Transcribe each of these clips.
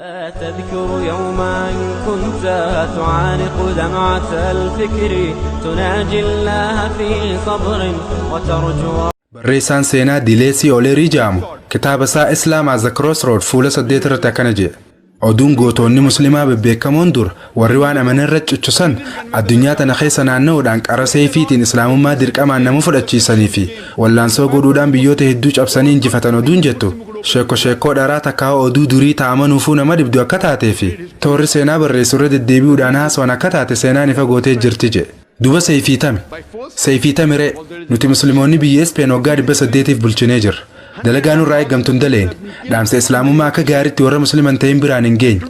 تذكر يوما كنت تعانق دمعة الفكر تناجي الله في صبر وترجو. بريسان سينا ديليسي أوليري جامو كتاب سا إسلام از كروس رود فول سديتر تكنجي oduun gootonni muslimaa bebbeekamoon dur warri waan amanarra cuccusan addunyaa tana keessa naanna'uudhaan qara seefiitiin islaamummaa dirqamaan nama fudhachiisanii fi wallaansoo godhuudhaan biyyoota hedduu cabsanii injifatan oduun jettu sheekoo dharaa takkaa oduu durii ta'amanuufuu nama dhibdu akka taatee fi toorri seenaa barreessurra deddeebi'uudhaan haasawaan akka taate seenaan ifa gootee jirti jedhe. Duba seefiitame ree nuti musliimoonni biyya Speen waggaa 800 bulchinee jirra. Dalagaan irraa eegamtuun daleen dhaamsa islaamummaa akka gaariitti warra musliman ta'in biraan hin geenye.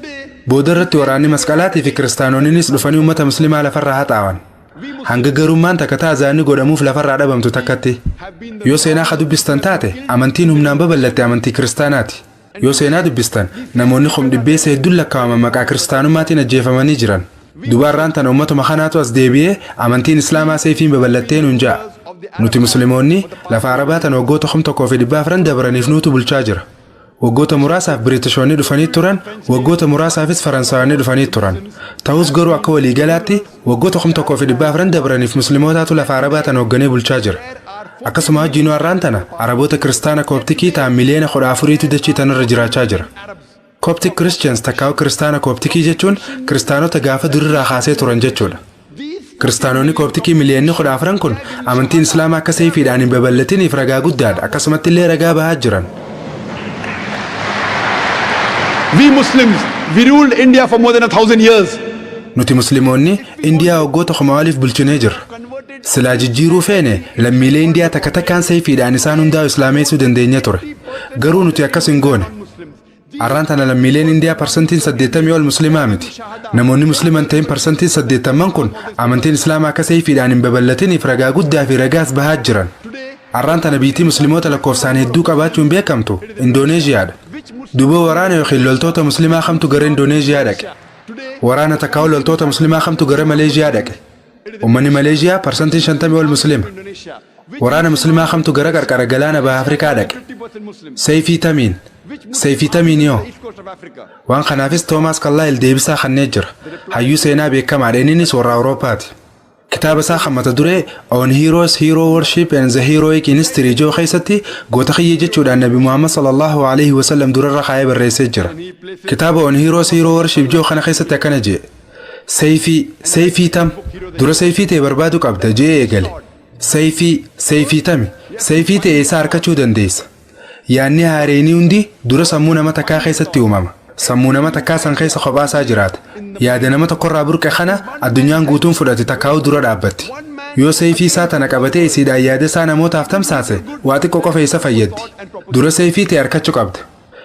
Booda irratti waraanni masqalaatii fi kiristaanonnis dhufanii uummata muslimaa lafarraa haxaawan. Hanga garummaan takka taazaanii godhamuuf lafarraa dhabamtu takkatti. Yoo seenaa ka dubbistan taate amantiin humnaan babal'atte amantii kiristaanaati. Yoo seenaa dubbistan namoonni dhibbeessa hedduun lakkaa'aman maqaa kiristaanummaatiin ajjeefamanii jiran. Dubarraan tana uummatuma kanaatu as deebi'ee amantiin islaamaa seefiin babal'attee nuun ja'a. Nuti musliimoonni lafa arabaa tan waggoota 1,400 dabraniif nuutu bulchaa jira. Waggoota muraasaaf Biritishoonni dhufanii turan, waggoota muraasaafis Faransaawonni dhufanii turan. Ta'us garuu akka waliigalaatti waggoota 1,400 dabraniif musliimootaatu lafa arabaa tan hoogganee bulchaa jira. Akkasuma wajjinuu har'aan tana araboota kiristaana kooptikii ta'an miliyoona 14tu dachii tanarra jiraachaa jira. Coptic Christians takkaa'u kiristaana kooptikii jechuun kiristaanota gaafa durirraa kaasee turan jechuudha. Kiristaanonni kooptikii miliyoonni 14 kun amantiin islaamaa akka seefiidhaan hin babal'atiniif ragaa guddaadha. Akkasumatti illee ragaa bahaa jiran. We Muslims, we ruled India for more than 1,000 years. Nuti musliimoonni Indiyaa waggoota 1000 bulchinee jirra. Silaa jijjiiruu feene lammiilee Indiyaa takka takkaan seefiidhaan isaan hundaa'u islaameessuu dandeenya ture. Garuu nuti akkas hin goone. Arraan tana lammiileen Indiyaa parsantiin 80 ol muslimaa miti. Namoonni musliman ta'in parsantiin 80 kun amantiin islaamaa akka seefiidhaan hin babal'atiniif ragaa guddaa fi ragaas bahaa jiran. Arraan tana biitii musliimoota lakkoofsaan hedduu qabaachuun beekamtu Indooneeziyaadha. Duuba waraana yookiin loltoota muslimaa kamtu gara Indooneeziyaa dhaqe. Waraana takkaa loltoota muslimaa kamtu gara Maleeziyaa dhaqe. Uummanni Maleeziyaa parsantiin 50 ol muslima. Waraana muslimaa kamtu gara qarqara galaana baha Afrikaa dhaqe. Seefiitamiin yoo waan kanaafis Toomaas Kallaayil deebisaa kannee jira. Hayyuu seenaa beekamaadha innis warra Awuroopaati. Kitaaba isaa hammata duree On Heroes, Hero Worship and the Heroic in History joo keessatti goota kiyyee jechuudhaan Nabi Muhammad sallallahu alaihi wasallam durarra kaayee barreessee jira. Kitaaba On Heroes, Hero Worship joo kana keessatti akkana jee. Seefiitam dura seefii ta'e barbaadu qabda jee eegale. Seefii ta'e isaa harkachuu dandeessa. Yaanni haareenii hundi dura sammuu nama takkaa keessatti uumama. Sammuu nama takkaa san keessa kophaasaa jiraata. Yaada nama tokkorraa burqe kana addunyaan guutuun fudhate takkaa'u dura dhaabbatti. Yoo seefii isaa tana qabatee isiidhaan yaada isaa namootaaf tamsaase waa xiqqoo qofa isa fayyaddi. Dura seefii ta'e harkachuu qabda.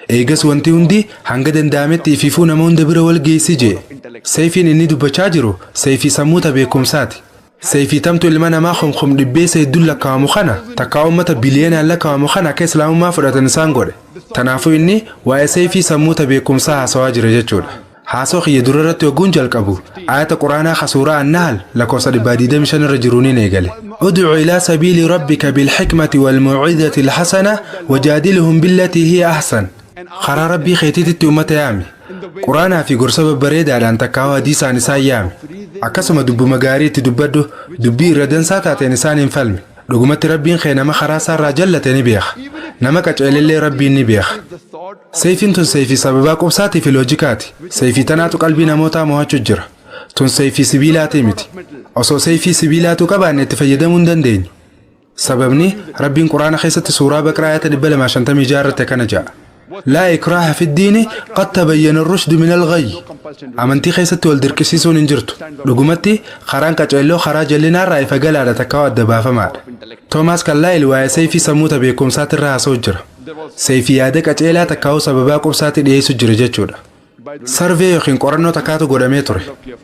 Eegas wanti hundi hanga danda'ametti ififuu nama hunda bira wal geessi jee. Seefiin inni dubbachaa jiru seefii sammuuta beekumsaati. Seefiitamtu ilma namaa dhibbeessa hedduun lakkaa'amu kana takkaa uummata biliyoonaan lakkaa'amu kana akka islaamummaa fudhatan isaan godhe. Tanaafuu inni waa'ee seefii sammuuta beekumsaa haasawaa jira jechuudha. Haasoo kiyya dura irratti wagguun jalqabu ayata quraanaa kasuuraa An-Nahl lakkoofsa 25 irra jiruuniin eegale. Ud'u ilaa sabiili rabbika bilhikmati walmaw'idati alhasana wajaadilhum billatii hiya ahsan. Karaa rabbii keetiitti uummata yaami. Quraanaa fi gorsa babbareedaadhaan takkaa hadiisaan isaan yaami. Akkasuma dubbuma gaarii itti dubbadhu dubbii irra dansaa taateen isaan hin falmi. Dhugumatti rabbiin kee nama karaa isaarraa jallate ni beeka. Nama qaceelillee rabbiin ni beeka. Seefiin tun seefii sababaa qubsaatii fi loojikaati. Seefii tanaatu qalbii namootaa mo'achuu jira. Tun seefii sibiilaatii miti. Osoo seefii sibiilaatu qabaanne itti fayyadamuu hin dandeenyu. Sababni rabbiin quraana keessatti suuraa Baqraa ayata 256 irratti kana ja'a. لا إكراه في الدين قد تبين الرشد من الغي. أمنتي خيستي والدركسيسون انجرتو. لقمتي خران كتشيلو خراج لنا رأي فقال على تكاوى الدبافة مار. توماس كاللايل ويا سيفي سموتا بيكم ساتر رها سوجر. سيفي يادك أتشيلا تكاو سبباكم ساتر إيه سجر جتشودا. سرفي يخين قرنو تكاتو قداميتوري.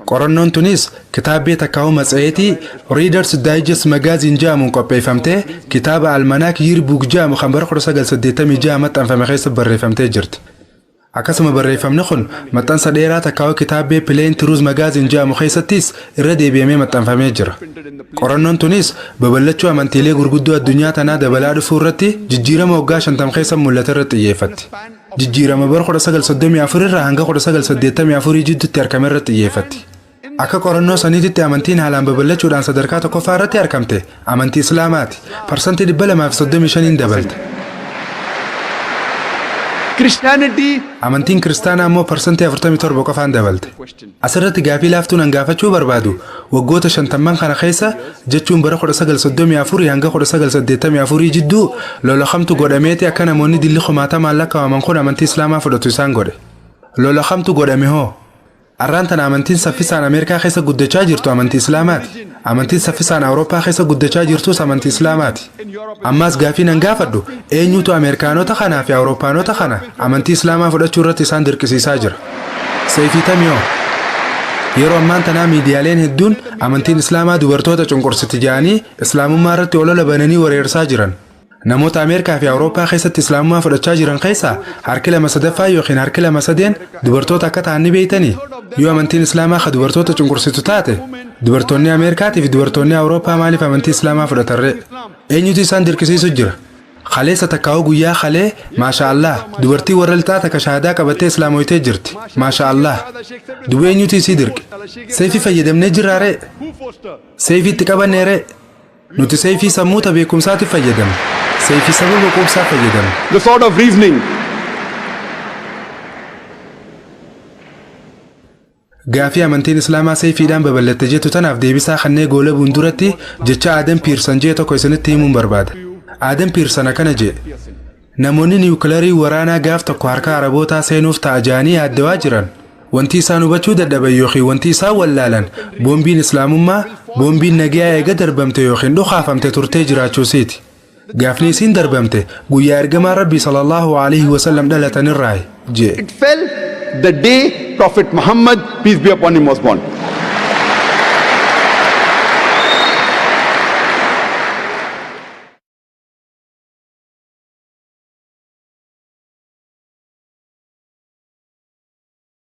قرنو تونس كتابي تكاو مسعيتي ريدرز دايجس مجازين جامون قبي فهمته كتاب المناك يربوك جام خبر خرسة جل سديتمي جامت أن فمخيس بري فهمته جرت. أكاسم بري فهمنخن متن صديرة تكاو كتابي بلين تروز مجازين جام خيستيس الردي بيمي متن فميجر. قرنو تونس ببلتشو أمانتيلي غرقدو الدنيا تنا دبلاد فورتي ججيرة موقاش أنتم خيسم ملترت يفتي. jijjiirama bara 1934 irraa hanga 1984 jidduutti argame irratti xiyyeeffatti. Akka qorannoo saniititti amantiin haalaan babal'achuudhaan sadarkaa tokkoffaa irratti argamte amantii Islaamaati. Parsantii 235 dabalte. Christianity. Amantiin Kiristaanaa immoo parsantii 47 qofaan dabalte. Asirratti gaafii laaftuu nan gaafachuu barbaadu waggoota 50 kana keessa jechuun bara 1934 hanga 1984 jidduu lolahamtu godhameeti akka namoonni dilli kumaatamaan lakkaa'aman kun amantii Islaamaa fudhatu isaan godhe. Lolahamtu godhame hoo? Arraan tana amantiin saffisaan Ameerikaa keessa guddachaa jirtu amantii Islaamaati. Amantiin saffisaan Awurooppaa keessa guddachaa jirtus amantii Islaamaati. Ammaas gaafii nan gaafadhu eenyutu Ameerikaanota kanaa fi Awurooppaanota kana amantii Islaamaa fudhachuu irratti isaan dirqisiisaa jira? Seefii tamiyoo? Yeroo ammaan tanaa miidiyaaleen hedduun amantiin Islaamaa dubartoota cunqursiti jedhanii Islaamummaa irratti olola bananii wareersaa jiran. Namoota Ameerikaa fi Awurooppaa keessatti Islaamummaa fudhachaa jiran keessaa harki 2/3 yookiin harki 2/3 dubartoota akka ta'an ni beeytanii? Yoo amantiin Islaamaa ka dubartoota cunqursitu taate dubartoonni Ameerikaatii fi dubartoonni Awurooppaa maaliif amantii Islaamaa fudhatarree? Eenyutu isaan dirqisiisu jira? Khaleessa takkaa'uu guyyaa khalee maashaallah dubartii warra lixaa takka shahaadaa qabattee islaamoytee jirti. Maashaallah. Dubbii eenyutu isii dirqe? Seefii fayyadamnee jirraaree? Seefii itti qabanneeree? Nuti seefii sammuuta beekumsaatiif fayyadamne. Seefii sababa quubsaa fayyadamne. The sort of reasoning. Gaafii amantiin Islaamaa seefiidhaan babal'atte jettu tanaaf deebisaa kannee goola bunduratti jecha Adam Pearson jee tokko isinitti himuun barbaada. Adam Pearson akkana jee namoonni niwukilarii waraanaa gaaf tokko harka Arabootaa seenuuf ta'a jedhanii yaaddawaa jiran. Wanti isaan hubachuu dadhaban yookiin wanti isaan wallaalan boombiin Islaamummaa boombiin nagaa eega darbamte yookiin dhukaafamte turtee jiraachuusiiti. Gaafni isiin darbamte guyyaa ergamaa Rabbii sallallahu alaihi wasallam dhalatanirraa jee. It fell the day Prophet Muhammad, peace be upon him, was born.